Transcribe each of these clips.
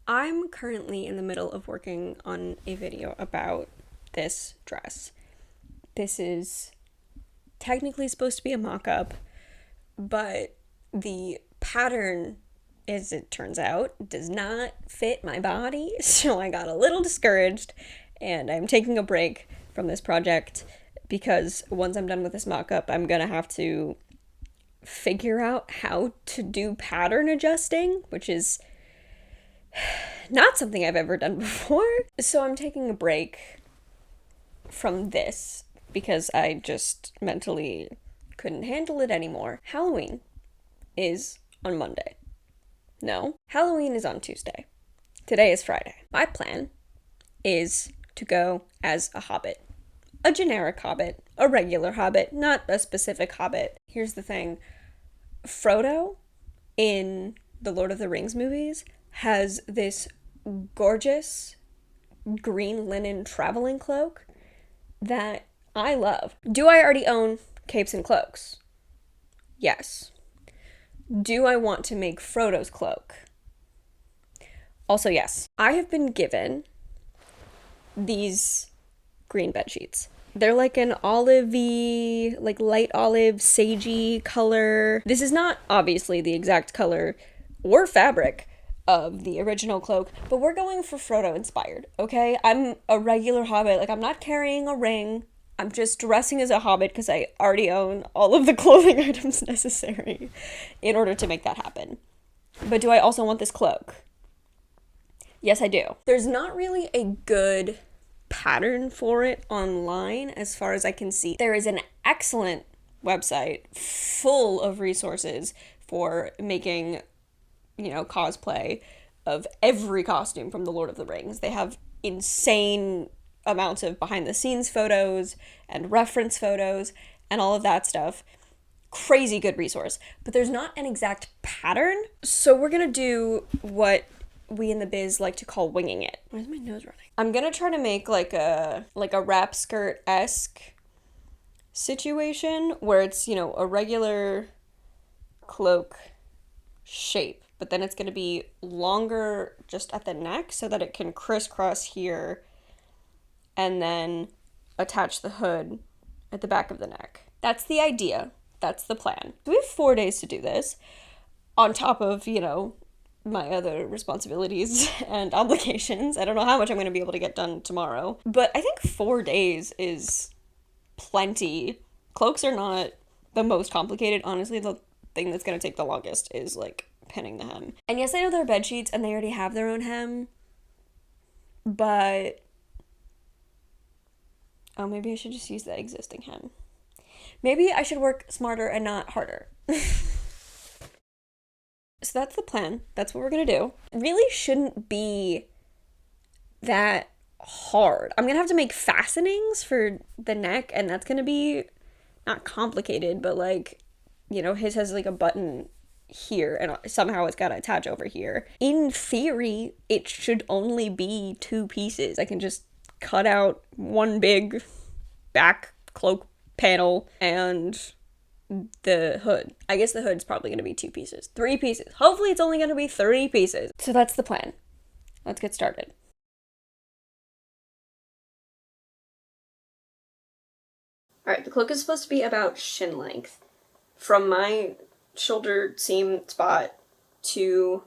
I'm currently in the middle of working on a video about this dress. This is technically supposed to be a mock-up, but the pattern, as it turns out, does not fit my body, so I got a little discouraged, and I'm taking a break from this project because once I'm done with this mock-up, I'm gonna have to figure out how to do pattern adjusting, which is not something I've ever done before. So I'm taking a break from this because I just mentally couldn't handle it anymore. Halloween is on Monday. No, Halloween is on Tuesday. Today is Friday. My plan is to go as a hobbit. A generic hobbit, a regular hobbit, not a specific hobbit. Here's the thing. Frodo in the Lord of the Rings movies has this gorgeous green linen traveling cloak that I love. Do I already own capes and cloaks? Yes. Do I want to make Frodo's cloak? Also, yes. I have been given these green bed sheets. They're like an olivey, like light olive, sagey color. This is not obviously the exact color or fabric of the original cloak, but we're going for Frodo inspired, okay? I'm a regular hobbit. Like, I'm not carrying a ring. I'm just dressing as a hobbit because I already own all of the clothing items necessary in order to make that happen. But do I also want this cloak? Yes, I do. There's not really a good pattern for it online as far as I can see. There is an excellent website full of resources for making, cosplay of every costume from the Lord of the Rings. They have insane amounts of behind the scenes photos and reference photos and all of that stuff. Crazy good resource. But there's not an exact pattern. So we're gonna do what we in the biz like to call winging it. Why is my nose running? I'm gonna try to make like a wrap skirt-esque situation where it's, a regular cloak shape, but then it's gonna be longer just at the neck so that it can crisscross here and then attach the hood at the back of the neck. That's the idea. That's the plan. We have 4 days to do this on top of, my other responsibilities and obligations. I don't know how much I'm going to be able to get done tomorrow, but I think 4 days is plenty. Cloaks are not the most complicated. Honestly, the thing that's going to take the longest is like pinning the hem. And yes, I know they're bed sheets and they already have their own hem, but maybe I should just use the existing hem. Maybe I should work smarter and not harder. So that's the plan. That's what we're gonna do. It really shouldn't be that hard. I'm gonna have to make fastenings for the neck, and that's gonna be not complicated, but his has like a button here, and somehow it's gotta attach over here. In theory, it should only be 2 pieces. I can just cut out one big back cloak panel and the hood. I guess the hood's probably going to be 2 pieces. 3 pieces. Hopefully it's only going to be 3 pieces. So that's the plan. Let's get started. Alright, the cloak is supposed to be about shin length. From my shoulder seam spot to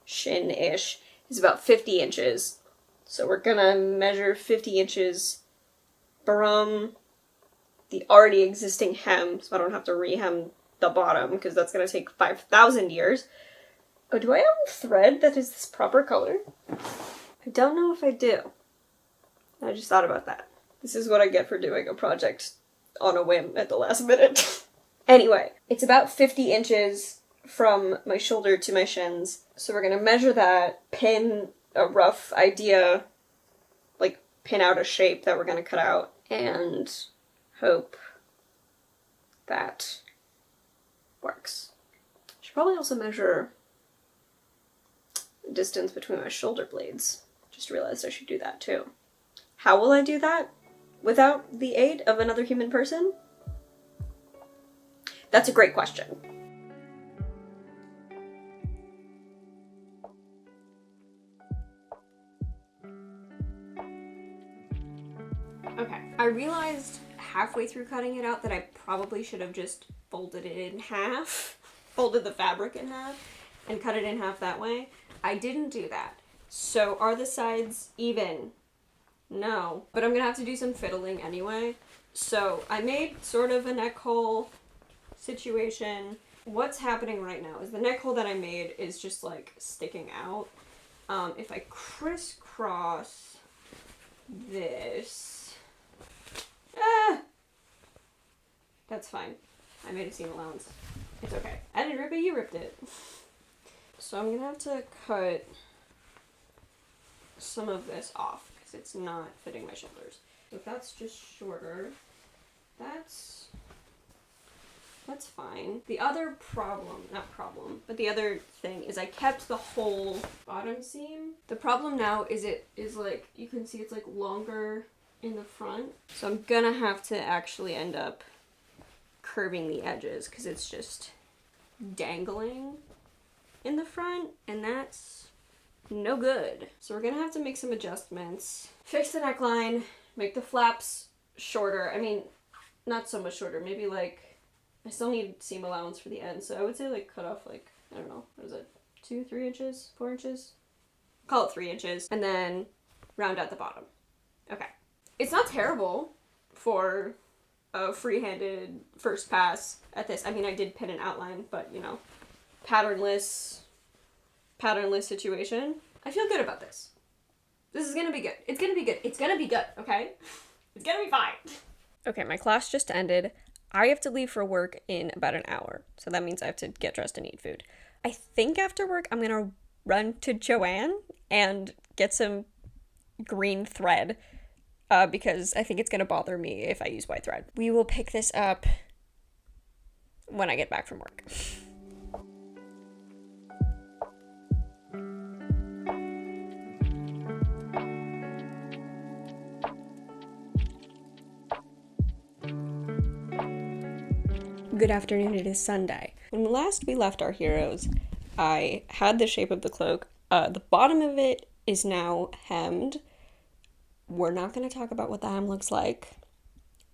shin-ish is about 50 inches. So we're gonna measure 50 inches from the already existing hem, so I don't have to rehem the bottom, because that's going to take 5,000 years. Oh, do I have a thread that is this proper color? I don't know if I do. I just thought about that. This is what I get for doing a project on a whim at the last minute. Anyway, it's about 50 inches from my shoulder to my shins, so we're going to measure that, pin a rough idea, pin out a shape that we're going to cut out, and hope that works. Should probably also measure the distance between my shoulder blades. Just realized I should do that too. How will I do that without the aid of another human person? That's a great question. I realized halfway through cutting it out that I probably should have just folded it in half, folded the fabric in half, and cut it in half that way. I didn't do that. So are the sides even? No. But I'm gonna have to do some fiddling anyway. So I made sort of a neck hole situation. What's happening right now is the neck hole that I made is just like sticking out. If I crisscross this, that's fine. I made a seam allowance. It's okay. I didn't rip it, you ripped it. So I'm gonna have to cut some of this off because it's not fitting my shoulders. So if that's just shorter, that's fine. The other the other thing is I kept the whole bottom seam. The problem now is it is like, you can see it's like longer in the front. So I'm gonna have to actually end up curving the edges because it's just dangling in the front, and that's no good. So we're gonna have to make some adjustments. Fix the neckline, make the flaps shorter. I mean, not so much shorter, maybe like, I still need seam allowance for the end, so I would say like cut off like, I don't know, what is it, 2, 3 inches, 4 inches? Call it 3 inches, and then round out the bottom. Okay. It's not terrible for a free-handed first pass at this. I mean, I did pin an outline, but you know, patternless situation. I feel good about this. This is gonna be good. It's gonna be good. It's gonna be good, okay? It's gonna be fine. Okay, my class just ended. I have to leave for work in about an hour, so that means I have to get dressed and eat food. I think after work I'm gonna run to Joann and get some green thread because I think it's gonna bother me if I use white thread. We will pick this up when I get back from work. Good afternoon, it is Sunday. When last we left our heroes, I had the shape of the cloak. The bottom of it is now hemmed. We're not going to talk about what the hem looks like.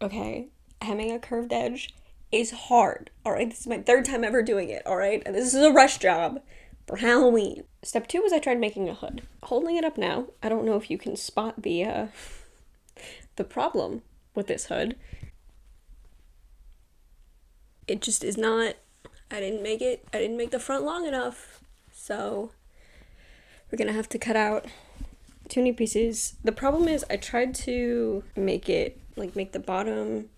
Okay? Hemming a curved edge is hard, alright? This is my 3rd time ever doing it, alright? And this is a rush job for Halloween. Step 2 was I tried making a hood. Holding it up now, I don't know if you can spot the problem with this hood. It just is not, I didn't make the front long enough. So we're gonna have to cut out 2 new pieces. The problem is I tried to make it, like make the bottom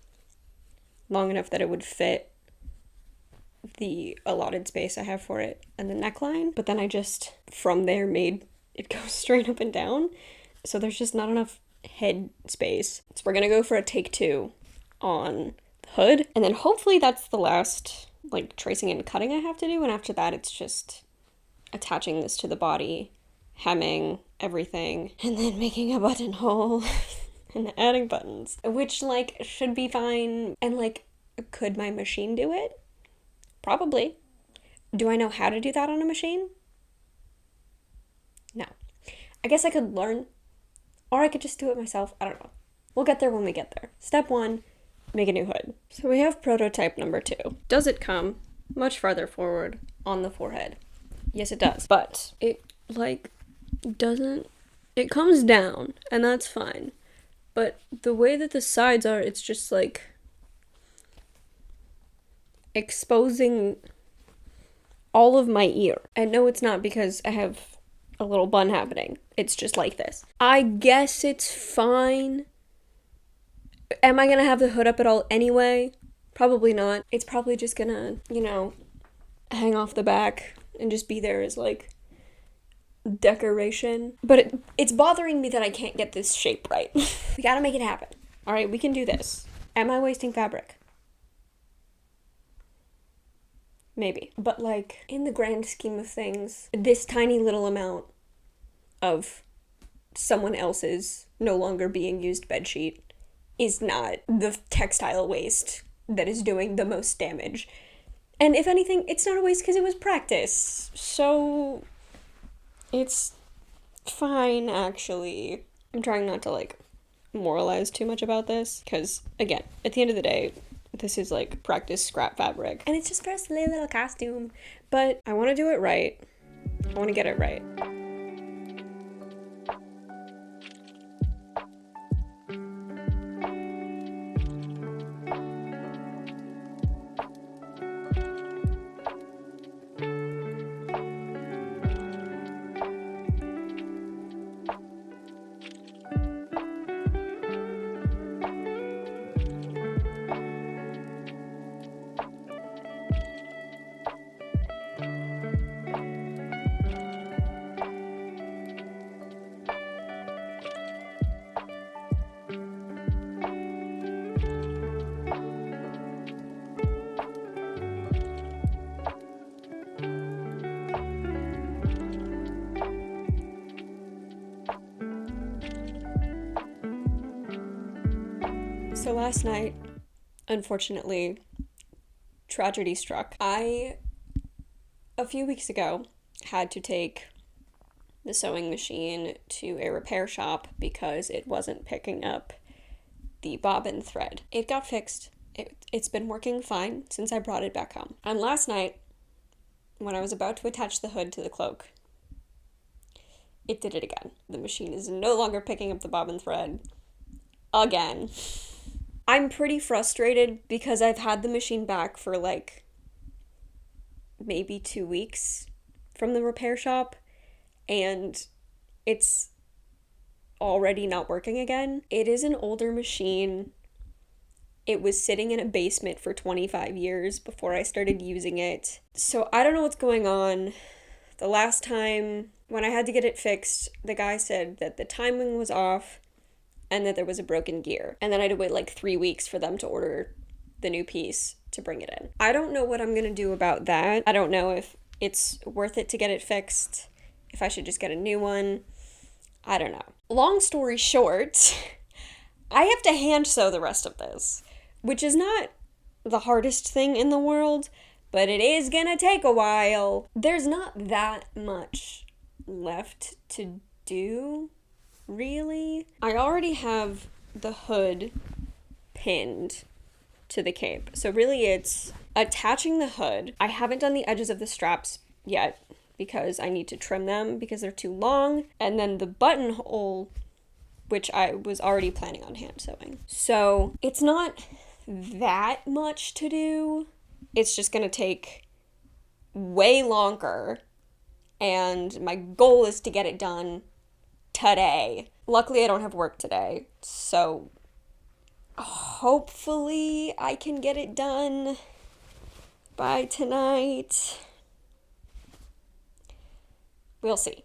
long enough that it would fit the allotted space I have for it and the neckline, but then I just, from there, made it go straight up and down. So there's just not enough head space. So we're gonna go for a take 2 on hood, and then hopefully that's the last like tracing and cutting I have to do, and after that it's just attaching this to the body, hemming everything, and then making a buttonhole and adding buttons, which like should be fine. And like, could my machine do it? Probably. Do I know how to do that on a machine? No. I guess I could learn, or I could just do it myself. I don't know. We'll get there when we get there. Step 1, make a new hood. So we have prototype number 2. Does it come much farther forward on the forehead? Yes, it does. But it like doesn't, it comes down and that's fine. But the way that the sides are, it's just like exposing all of my ear. And no, it's not because I have a little bun happening. It's just like this. I guess it's fine. Am I gonna have the hood up at all anyway? Probably not. It's probably just gonna, you know, hang off the back and just be there as like decoration. But it's bothering me that I can't get this shape right. We gotta make it happen. All right, we can do this. Am I wasting fabric? Maybe. But like, in the grand scheme of things, this tiny little amount of someone else's no longer being used bedsheet is not the textile waste that is doing the most damage. And if anything, it's not a waste because it was practice. So it's fine, actually. I'm trying not to like moralize too much about this, because again, at the end of the day, this is like practice scrap fabric and it's just for a silly little costume, but I want to do it right. I want to get it right. So last night, unfortunately, tragedy struck. A few weeks ago, had to take the sewing machine to a repair shop because it wasn't picking up the bobbin thread. It got fixed. It's been working fine since I brought it back home. And last night, when I was about to attach the hood to the cloak, it did it again. The machine is no longer picking up the bobbin thread again. I'm pretty frustrated because I've had the machine back for like maybe 2 weeks from the repair shop and it's already not working again. It is an older machine. It was sitting in a basement for 25 years before I started using it. So I don't know what's going on. The last time when I had to get it fixed, the guy said that the timing was off and that there was a broken gear. And then I had to wait like 3 weeks for them to order the new piece to bring it in. I don't know what I'm gonna do about that. I don't know if it's worth it to get it fixed, if I should just get a new one. I don't know. Long story short, I have to hand sew the rest of this, which is not the hardest thing in the world, but it is gonna take a while. There's not that much left to do, really. I already have the hood pinned to the cape. So really it's attaching the hood. I haven't done the edges of the straps yet because I need to trim them because they're too long. And then the buttonhole, which I was already planning on hand sewing. So it's not that much to do. It's just gonna take way longer. And my goal is to get it done today. Luckily, I don't have work today, so hopefully I can get it done by tonight. We'll see.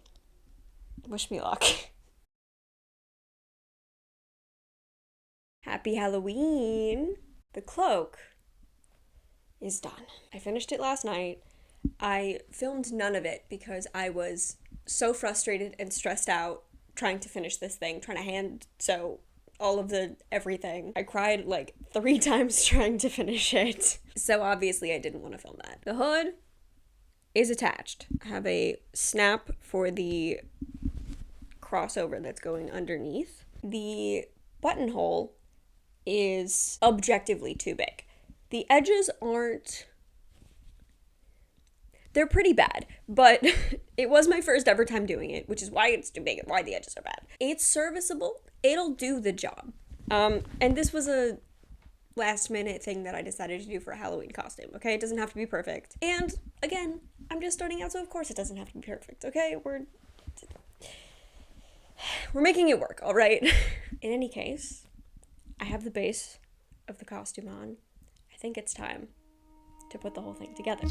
Wish me luck. Happy Halloween! The cloak is done. I finished it last night. I filmed none of it because I was so frustrated and stressed out trying to finish this thing, trying to hand sew all of the everything. I cried like 3 times trying to finish it. So obviously I didn't want to film that. The hood is attached. I have a snap for the crossover that's going underneath. The buttonhole is objectively too big. The edges aren't... They're pretty bad, but it was my first ever time doing it, which is why it's too big and why the edges are bad. It's serviceable. It'll do the job. And this was a last minute thing that I decided to do for a Halloween costume, okay? It doesn't have to be perfect. And again, I'm just starting out, so of course it doesn't have to be perfect, okay? We're making it work, all right? In any case, I have the base of the costume on. I think it's time to put the whole thing together.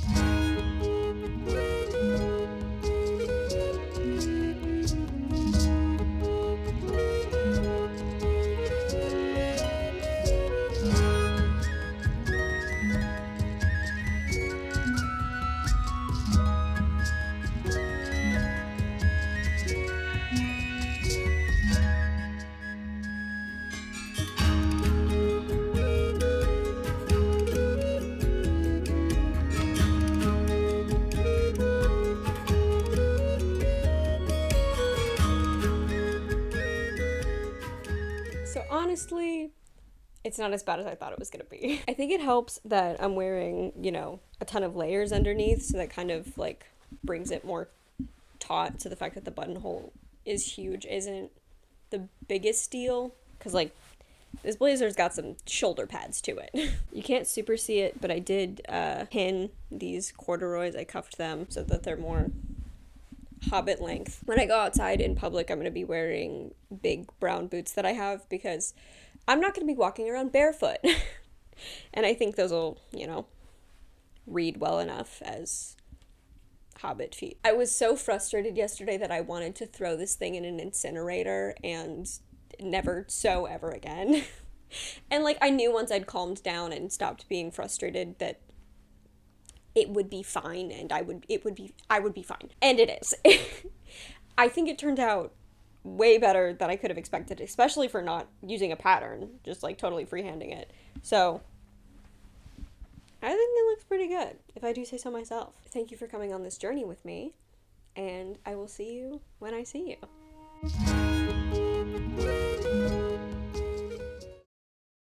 So honestly, it's not as bad as I thought it was gonna be. I think it helps that I'm wearing, you know, a ton of layers underneath, so that kind of like brings it more taut. So the fact that the buttonhole is huge isn't the biggest deal, because like this blazer's got some shoulder pads to it. You can't super see it, but I did pin these corduroys. I cuffed them so that they're more hobbit length. When I go outside in public, I'm going to be wearing big brown boots that I have because I'm not going to be walking around barefoot. And I think those will, you know, read well enough as hobbit feet. I was so frustrated yesterday that I wanted to throw this thing in an incinerator and never sew ever again. And like I knew once I'd calmed down and stopped being frustrated that it would be fine and I would be fine. And it is. I think it turned out way better than I could have expected, especially for not using a pattern, just like totally freehanding it. So I think it looks pretty good, if I do say so myself. Thank you for coming on this journey with me, and I will see you when I see you.